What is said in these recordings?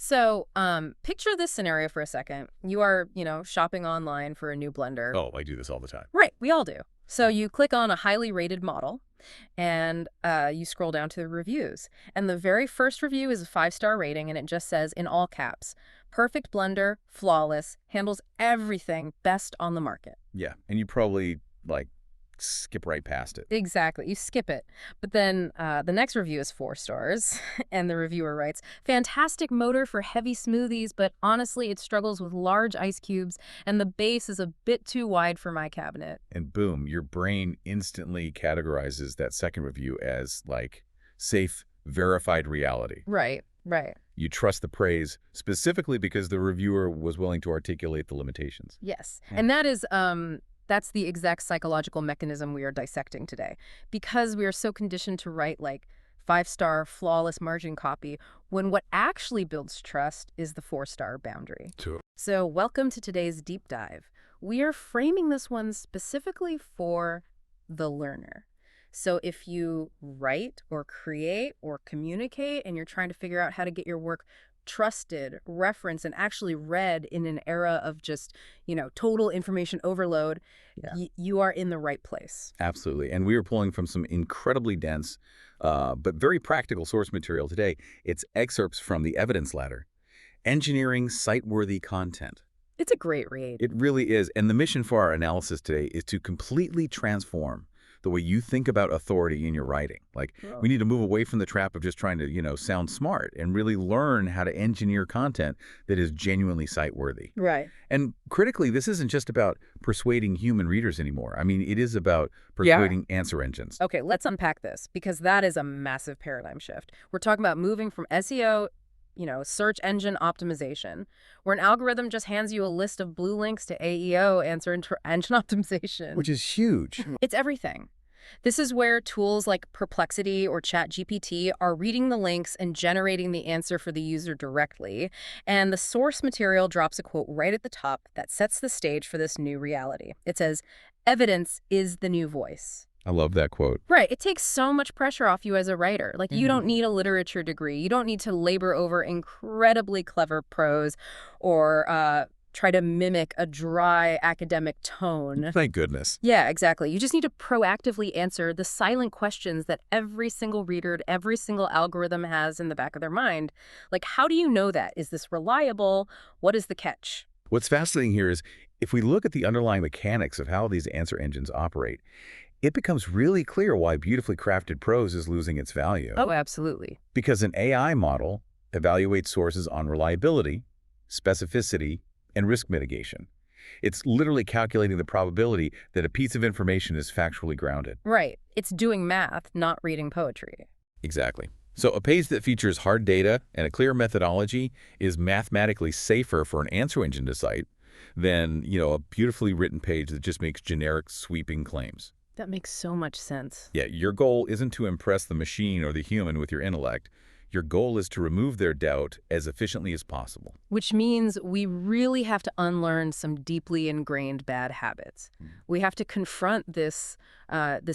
So, picture this scenario for a second. You are, shopping online for a new blender. Oh, I do this all the time. Right, we all do. So you click on a highly rated model, and you scroll down to the reviews. And the very first review is a 5-star rating, and it just says, in all caps, perfect blender, flawless, handles everything, best on the market. Yeah, and you probably, like, skip right past it. Exactly. You skip it. But then the next review is 4 stars, and the reviewer writes, fantastic motor for heavy smoothies, but honestly, it struggles with large ice cubes, and the base is a bit too wide for my cabinet. And boom, your brain instantly categorizes that second review as, like, safe, verified reality. Right, right. You trust the praise specifically because the reviewer was willing to articulate the limitations. Yes. Yeah. And that is that's the exact psychological mechanism we are dissecting today. Because we are so conditioned to write like 5-star flawless margin copy when what actually builds trust is the 4-star boundary. Sure. So welcome to today's deep dive. We are framing this one specifically for the learner. So if you write or create or communicate and you're trying to figure out how to get your work trusted, referenced, and actually read in an era of just, total information overload, you are in the right place. Absolutely. And we are pulling from some incredibly dense, but very practical source material today. It's excerpts from the evidence ladder, engineering cite-worthy content. It's a great read. It really is. And the mission for our analysis today is to completely transform the way you think about authority in your writing. Like, we need to move away from the trap of just trying to, sound smart and really learn how to engineer content that is genuinely cite-worthy. Right. And critically, this isn't just about persuading human readers anymore. I mean, it is about persuading answer engines. Okay, let's unpack this, because that is a massive paradigm shift. We're talking about moving from SEO, search engine optimization, where an algorithm just hands you a list of blue links to AEO, answer engine optimization. Which is huge. It's everything. This is where tools like Perplexity or ChatGPT are reading the links and generating the answer for the user directly. And the source material drops a quote right at the top that sets the stage for this new reality. It says, evidence is the new voice. I love that quote. Right. It takes so much pressure off you as a writer. Like, you don't need a literature degree. You don't need to labor over incredibly clever prose or try to mimic a dry academic tone. Thank goodness. Yeah, exactly. You just need to proactively answer the silent questions that every single reader, every single algorithm has in the back of their mind. Like, how do you know that? Is this reliable? What is the catch? What's fascinating here is if we look at the underlying mechanics of how these answer engines operate, it becomes really clear why beautifully crafted prose is losing its value. Oh, absolutely. Because an AI model evaluates sources on reliability, specificity, and risk mitigation. It's literally calculating the probability that a piece of information is factually grounded. Right. It's doing math, not reading poetry. Exactly. So a page that features hard data and a clear methodology is mathematically safer for an answer engine to cite than, a beautifully written page that just makes generic sweeping claims. That makes so much sense. Yeah, your goal isn't to impress the machine or the human with your intellect. Your goal is to remove their doubt as efficiently as possible. Which means we really have to unlearn some deeply ingrained bad habits. We have to confront this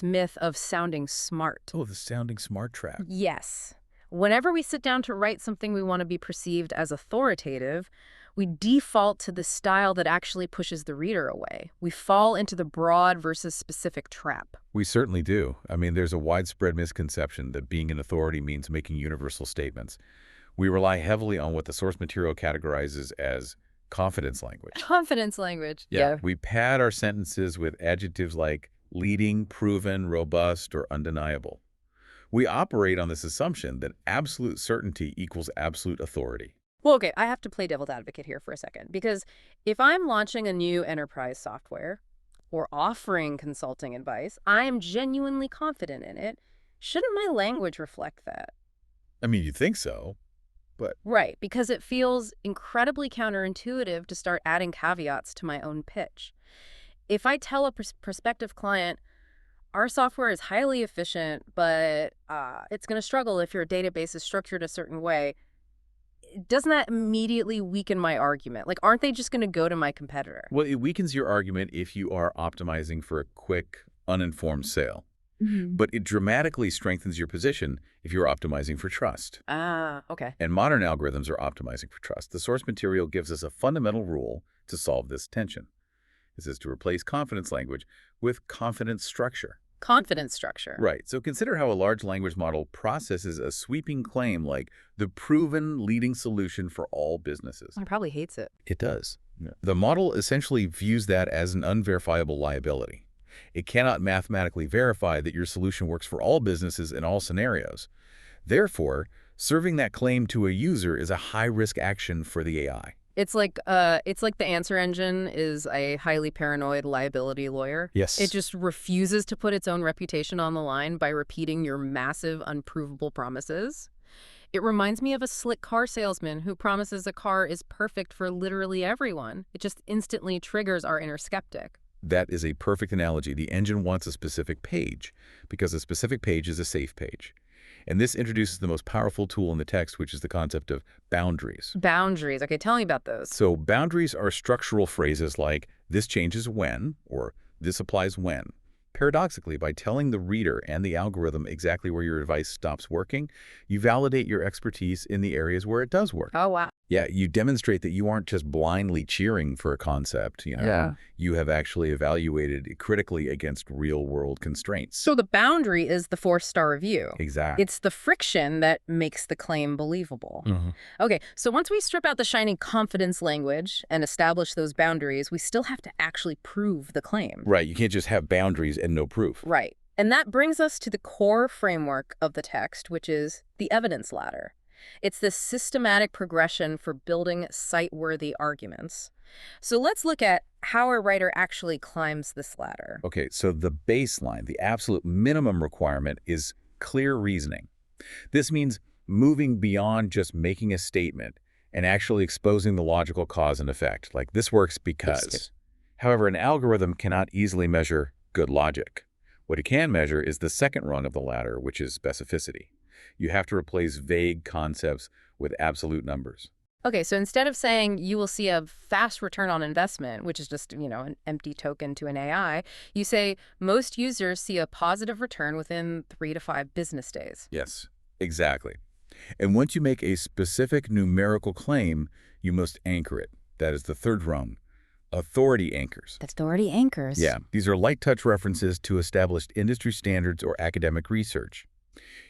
myth of sounding smart. Oh, the sounding smart trap. Yes. Whenever we sit down to write something we want to be perceived as authoritative, we default to the style that actually pushes the reader away. We fall into the broad versus specific trap. We certainly do. I mean, there's a widespread misconception that being an authority means making universal statements. We rely heavily on what the source material categorizes as confidence language. Confidence language. Yeah. We pad our sentences with adjectives like leading, proven, robust, or undeniable. We operate on this assumption that absolute certainty equals absolute authority. Well, okay, I have to play devil's advocate here for a second, because if I'm launching a new enterprise software or offering consulting advice, I am genuinely confident in it. Shouldn't my language reflect that? I mean, you think so, but... Right, because it feels incredibly counterintuitive to start adding caveats to my own pitch. If I tell a prospective client, our software is highly efficient, but it's going to struggle if your database is structured a certain way, doesn't that immediately weaken my argument? Like, aren't they just going to go to my competitor? Well, it weakens your argument if you are optimizing for a quick, uninformed sale. But it dramatically strengthens your position if you're optimizing for trust. Ah, okay. And modern algorithms are optimizing for trust. The source material gives us a fundamental rule to solve this tension. This is to replace confidence language with confidence structure. Confidence structure. Right. So consider how a large language model processes a sweeping claim like the proven leading solution for all businesses. He probably hates it. It does. Yeah. The model essentially views that as an unverifiable liability. It cannot mathematically verify that your solution works for all businesses in all scenarios. Therefore, serving that claim to a user is a high-risk action for the AI. It's like the answer engine is a highly paranoid liability lawyer. Yes. It just refuses to put its own reputation on the line by repeating your massive, unprovable promises. It reminds me of a slick car salesman who promises a car is perfect for literally everyone. It just instantly triggers our inner skeptic. That is a perfect analogy. The engine wants a specific page because a specific page is a safe page. And this introduces the most powerful tool in the text, which is the concept of boundaries. Boundaries. Okay, tell me about those. So boundaries are structural phrases like, this changes when, or this applies when. Paradoxically, by telling the reader and the algorithm exactly where your advice stops working, you validate your expertise in the areas where it does work. Oh, wow. Yeah, you demonstrate that you aren't just blindly cheering for a concept, Yeah. You have actually evaluated it critically against real-world constraints. So the boundary is the 4-star review. Exactly. It's the friction that makes the claim believable. Okay, so once we strip out the shiny confidence language and establish those boundaries, we still have to actually prove the claim. Right, you can't just have boundaries and no proof. Right. And that brings us to the core framework of the text, which is the evidence ladder. It's this systematic progression for building cite-worthy arguments. So let's look at how a writer actually climbs this ladder. Okay, so the baseline, the absolute minimum requirement is clear reasoning. This means moving beyond just making a statement and actually exposing the logical cause and effect, like this works because. However, an algorithm cannot easily measure good logic. What it can measure is the second rung of the ladder, which is specificity. You have to replace vague concepts with absolute numbers. Okay, so instead of saying you will see a fast return on investment, which is just, an empty token to an AI, you say most users see a positive return within 3 to 5 business days. Yes, exactly. And once you make a specific numerical claim, you must anchor it. That is the third rung. Authority anchors. Authority anchors? Yeah, these are light touch references to established industry standards or academic research.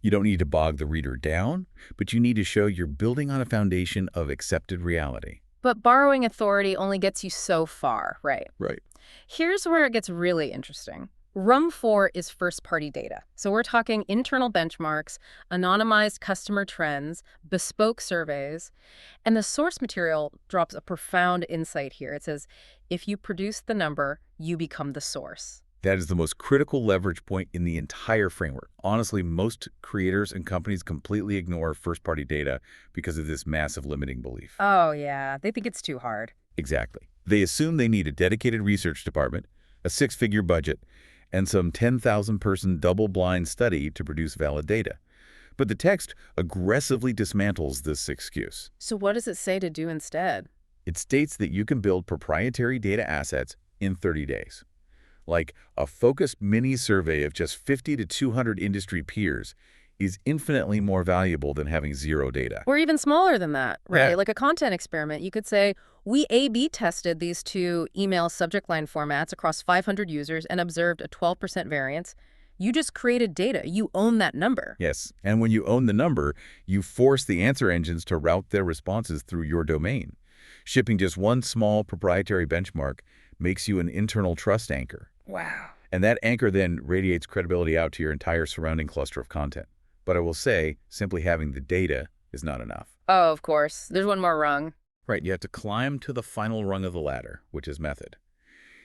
You don't need to bog the reader down, but you need to show you're building on a foundation of accepted reality. But borrowing authority only gets you so far, right? Right. Here's where it gets really interesting. Rung 4 is first-party data. So we're talking internal benchmarks, anonymized customer trends, bespoke surveys, and the source material drops a profound insight here. It says, if you produce the number, you become the source. That is the most critical leverage point in the entire framework. Honestly, most creators and companies completely ignore first-party data because of this massive limiting belief. Oh, yeah. They think it's too hard. Exactly. They assume they need a dedicated research department, a 6-figure budget, and some 10,000-person double-blind study to produce valid data. But the text aggressively dismantles this excuse. So what does it say to do instead? It states that you can build proprietary data assets in 30 days. Like a focused mini-survey of just 50 to 200 industry peers is infinitely more valuable than having zero data. Or even smaller than that, right? Yeah. Like a content experiment. You could say, we A/B tested these 2 email subject line formats across 500 users and observed a 12% variance. You just created data. You own that number. Yes, and when you own the number, you force the answer engines to route their responses through your domain. Shipping just one small proprietary benchmark makes you an internal trust anchor. Wow. And that anchor then radiates credibility out to your entire surrounding cluster of content. But I will say, simply having the data is not enough. Oh, of course. There's one more rung. Right, you have to climb to the final rung of the ladder, which is method.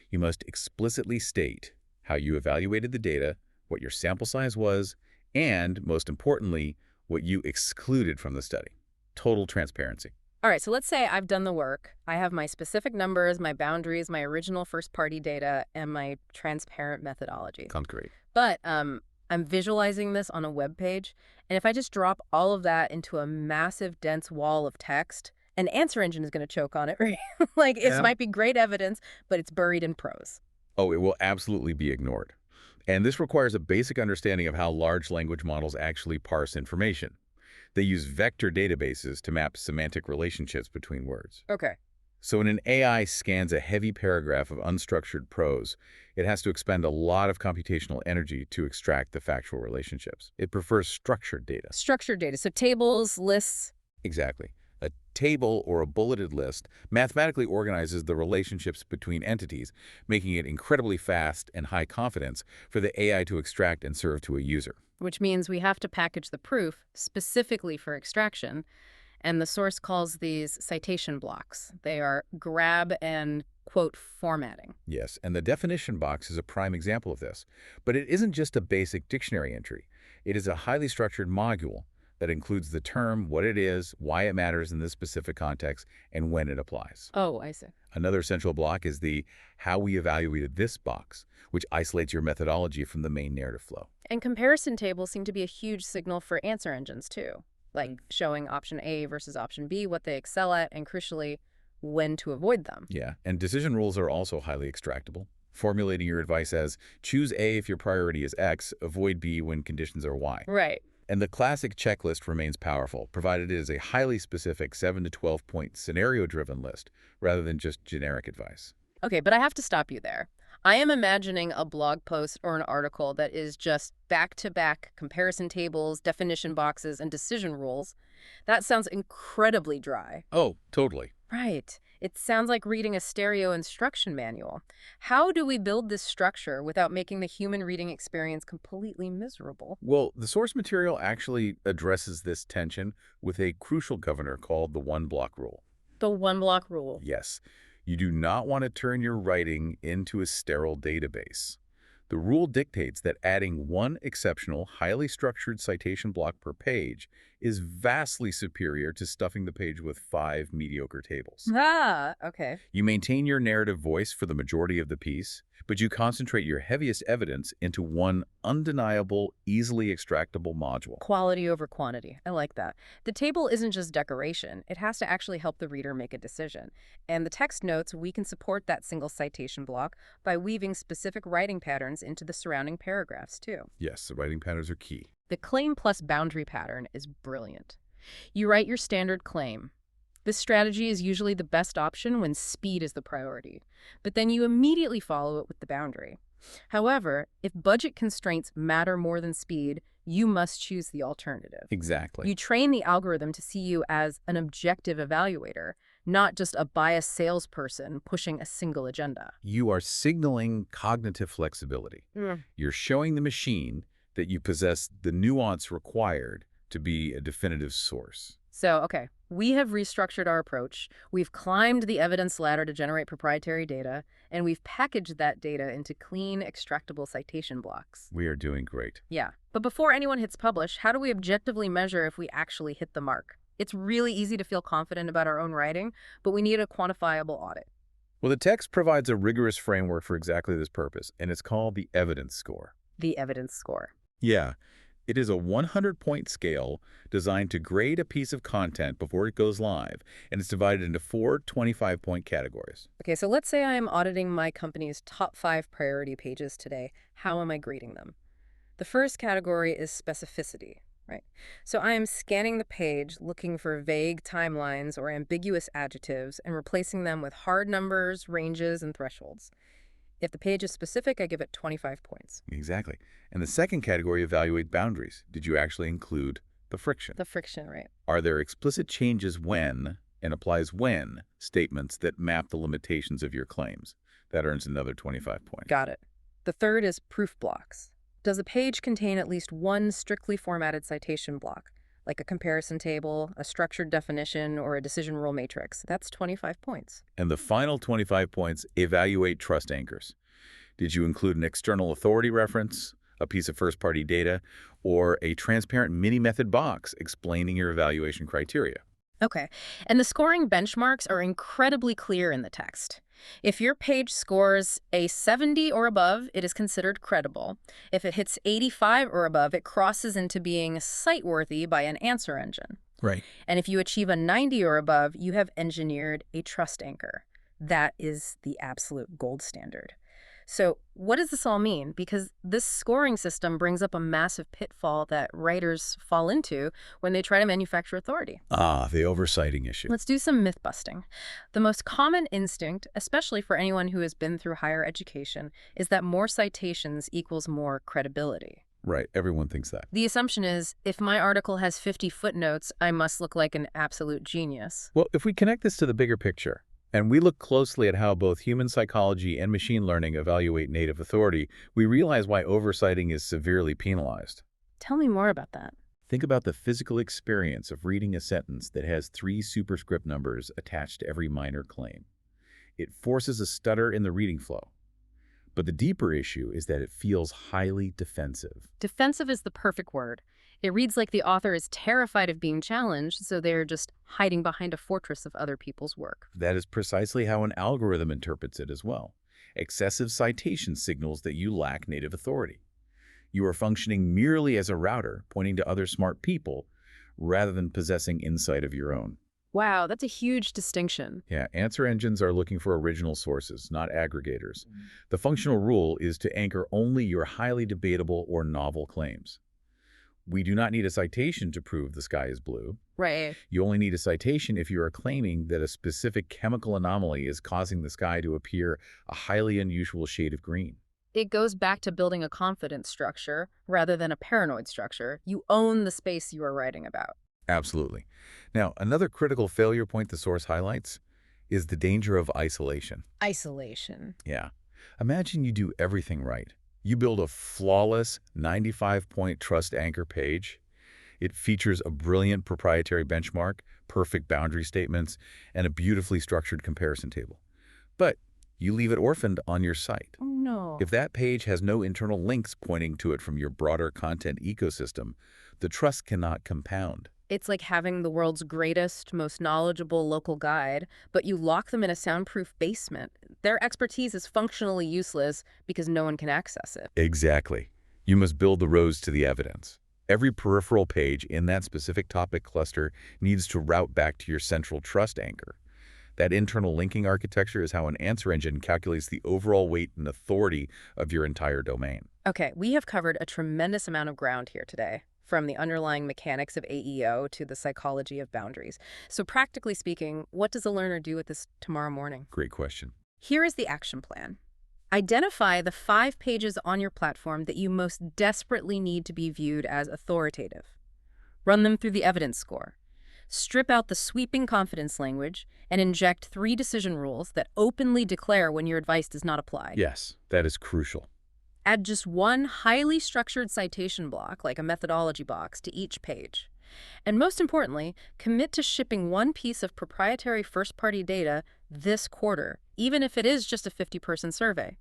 You must explicitly state how you evaluated the data, what your sample size was, and, most importantly, what you excluded from the study. Total transparency. All right, so let's say I've done the work. I have my specific numbers, my boundaries, my original first-party data, and my transparent methodology. Sounds great. But I'm visualizing this on a web page, and if I just drop all of that into a massive, dense wall of text, an answer engine is going to choke on it, right? Like, Yeah. it might be great evidence, but it's buried in prose. Oh, it will absolutely be ignored. And this requires a basic understanding of how large language models actually parse information. They use vector databases to map semantic relationships between words. Okay. So when an AI scans a heavy paragraph of unstructured prose, it has to expend a lot of computational energy to extract the factual relationships. It prefers structured data. Structured data, so tables, lists. Exactly. A table or a bulleted list mathematically organizes the relationships between entities, making it incredibly fast and high confidence for the AI to extract and serve to a user. Which means we have to package the proof specifically for extraction, and the source calls these citation blocks. They are grab and quote formatting. Yes, and the definition box is a prime example of this. But it isn't just a basic dictionary entry. It is a highly structured module that includes the term, what it is, why it matters in this specific context, and when it applies. Oh, I see. Another central block is the how we evaluated this box, which isolates your methodology from the main narrative flow. And comparison tables seem to be a huge signal for answer engines, too, like showing option A versus option B, what they excel at, and crucially, when to avoid them. Yeah, and decision rules are also highly extractable. Formulating your advice as, choose A if your priority is X, avoid B when conditions are Y. Right. And the classic checklist remains powerful, provided it is a highly specific 7 to 12-point scenario-driven list, rather than just generic advice. Okay, but I have to stop you there. I am imagining a blog post or an article that is just back-to-back comparison tables, definition boxes, and decision rules. That sounds incredibly dry. Oh, totally. Right. It sounds like reading a stereo instruction manual. How do we build this structure without making the human reading experience completely miserable? Well, the source material actually addresses this tension with a crucial governor called the one-block rule. The one-block rule. Yes, you do not want to turn your writing into a sterile database. The rule dictates that adding one exceptional, highly structured citation block per page is vastly superior to stuffing the page with 5 mediocre tables. Ah, okay. You maintain your narrative voice for the majority of the piece, but you concentrate your heaviest evidence into one undeniable, easily extractable module. Quality over quantity. I like that. The table isn't just decoration. It has to actually help the reader make a decision. And the text notes, we can support that single citation block by weaving specific writing patterns into the surrounding paragraphs, too. Yes, the writing patterns are key. The claim plus boundary pattern is brilliant. You write your standard claim. This strategy is usually the best option when speed is the priority, but then you immediately follow it with the boundary. However, if budget constraints matter more than speed, you must choose the alternative. Exactly. You train the algorithm to see you as an objective evaluator, not just a biased salesperson pushing a single agenda. You are signaling cognitive flexibility. You're showing the machine that you possess the nuance required to be a definitive source. So, okay, we have restructured our approach. We've climbed the evidence ladder to generate proprietary data, and we've packaged that data into clean, extractable citation blocks. We are doing great. Yeah, but before anyone hits publish, how do we objectively measure if we actually hit the mark? It's really easy to feel confident about our own writing, but we need a quantifiable audit. Well, the text provides a rigorous framework for exactly this purpose, and it's called the evidence score. The evidence score. Yeah. It is a 100-point scale designed to grade a piece of content before it goes live, and it's divided into 4 25-point categories. Okay, so let's say I am auditing my company's top 5 priority pages today. How am I grading them? The first category is specificity, right? So I am scanning the page, looking for vague timelines or ambiguous adjectives, and replacing them with hard numbers, ranges, and thresholds. If the page is specific, I give it 25 points. Exactly. And the second category evaluates boundaries. Did you actually include the friction? The friction, right? Are there explicit changes when and applies when statements that map the limitations of your claims? That earns another 25 points. Got it. The third is proof blocks. Does a page contain at least one strictly formatted citation block, like a comparison table, a structured definition, or a decision rule matrix? That's 25 points. And the final 25 points evaluate trust anchors. Did you include an external authority reference, a piece of first-party data, or a transparent mini-method box explaining your evaluation criteria? Okay, and the scoring benchmarks are incredibly clear in the text. If your page scores a 70 or above, it is considered credible. If it hits 85 or above, it crosses into being cite-worthy by an answer engine. Right. And if you achieve a 90 or above, you have engineered a trust anchor. That is the absolute gold standard. So what does this all mean? Because this scoring system brings up a massive pitfall that writers fall into when they try to manufacture authority. Ah, the oversighting issue. Let's do some myth busting. The most common instinct, especially for anyone who has been through higher education, is that more citations equals more credibility. Right, everyone thinks that. The assumption is, if my article has 50 footnotes, I must look like an absolute genius. Well, if we connect this to the bigger picture, and we look closely at how both human psychology and machine learning evaluate native authority, we realize why oversighting is severely penalized. Tell me more about that. Think about the physical experience of reading a sentence that has 3 superscript numbers attached to every minor claim. It forces a stutter in the reading flow. But the deeper issue is that it feels highly defensive. Defensive is the perfect word. It reads like the author is terrified of being challenged, so they're just hiding behind a fortress of other people's work. That is precisely how an algorithm interprets it as well. Excessive citation signals that you lack native authority. You are functioning merely as a router, pointing to other smart people, rather than possessing insight of your own. Wow, that's a huge distinction. Yeah, answer engines are looking for original sources, not aggregators. The functional rule is to anchor only your highly debatable or novel claims. We do not need a citation to prove the sky is blue. Right. You only need a citation if you are claiming that a specific chemical anomaly is causing the sky to appear a highly unusual shade of green. It goes back to building a confidence structure rather than a paranoid structure. You own the space you are writing about. Absolutely. Now, another critical failure point the source highlights is the danger of isolation. Isolation. Yeah. Imagine you do everything right. You build a flawless 95-point trust anchor page. It features a brilliant proprietary benchmark, perfect boundary statements, and a beautifully structured comparison table. But you leave it orphaned on your site. Oh, no. If that page has no internal links pointing to it from your broader content ecosystem, the trust cannot compound. It's like having the world's greatest, most knowledgeable local guide, but you lock them in a soundproof basement. Their expertise is functionally useless because no one can access it. Exactly. You must build the roads to the evidence. Every peripheral page in that specific topic cluster needs to route back to your central trust anchor. That internal linking architecture is how an answer engine calculates the overall weight and authority of your entire domain. Okay, we have covered a tremendous amount of ground here today, from the underlying mechanics of AEO to the psychology of boundaries. So practically speaking, what does a learner do with this tomorrow morning? Great question. Here is the action plan. Identify the 5 pages on your platform that you most desperately need to be viewed as authoritative. Run them through the evidence score. Strip out the sweeping confidence language and inject 3 decision rules that openly declare when your advice does not apply. Yes, that is crucial. Add just one highly structured citation block, like a methodology box, to each page. And most importantly, commit to shipping 1 piece of proprietary first-party data this quarter, even if it is just a 50-person survey.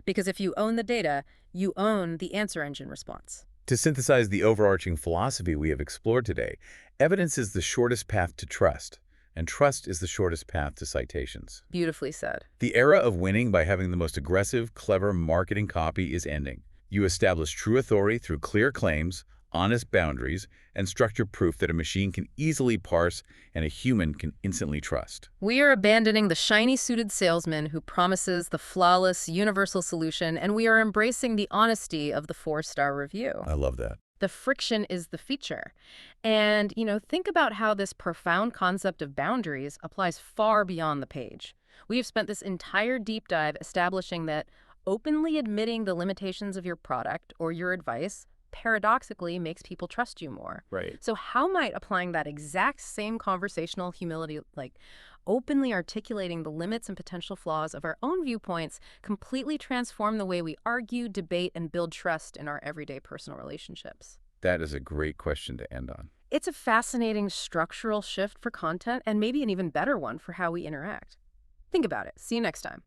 Because if you own the data, you own the answer engine response. To synthesize the overarching philosophy we have explored today, evidence is the shortest path to trust, and trust is the shortest path to citations. Beautifully said. The era of winning by having the most aggressive, clever marketing copy is ending. You establish true authority through clear claims, honest boundaries, and structured proof that a machine can easily parse and a human can instantly trust. We are abandoning the shiny-suited salesman who promises the flawless, universal solution, and we are embracing the honesty of the 4-star review. I love that. The friction is the feature. And, think about how this profound concept of boundaries applies far beyond the page. We have spent this entire deep dive establishing that openly admitting the limitations of your product or your advice paradoxically makes people trust you more. Right. So how might applying that exact same conversational humility, like openly articulating the limits and potential flaws of our own viewpoints, completely transform the way we argue, debate, and build trust in our everyday personal relationships? That is a great question to end on. It's a fascinating structural shift for content and maybe an even better one for how we interact. Think about it. See you next time.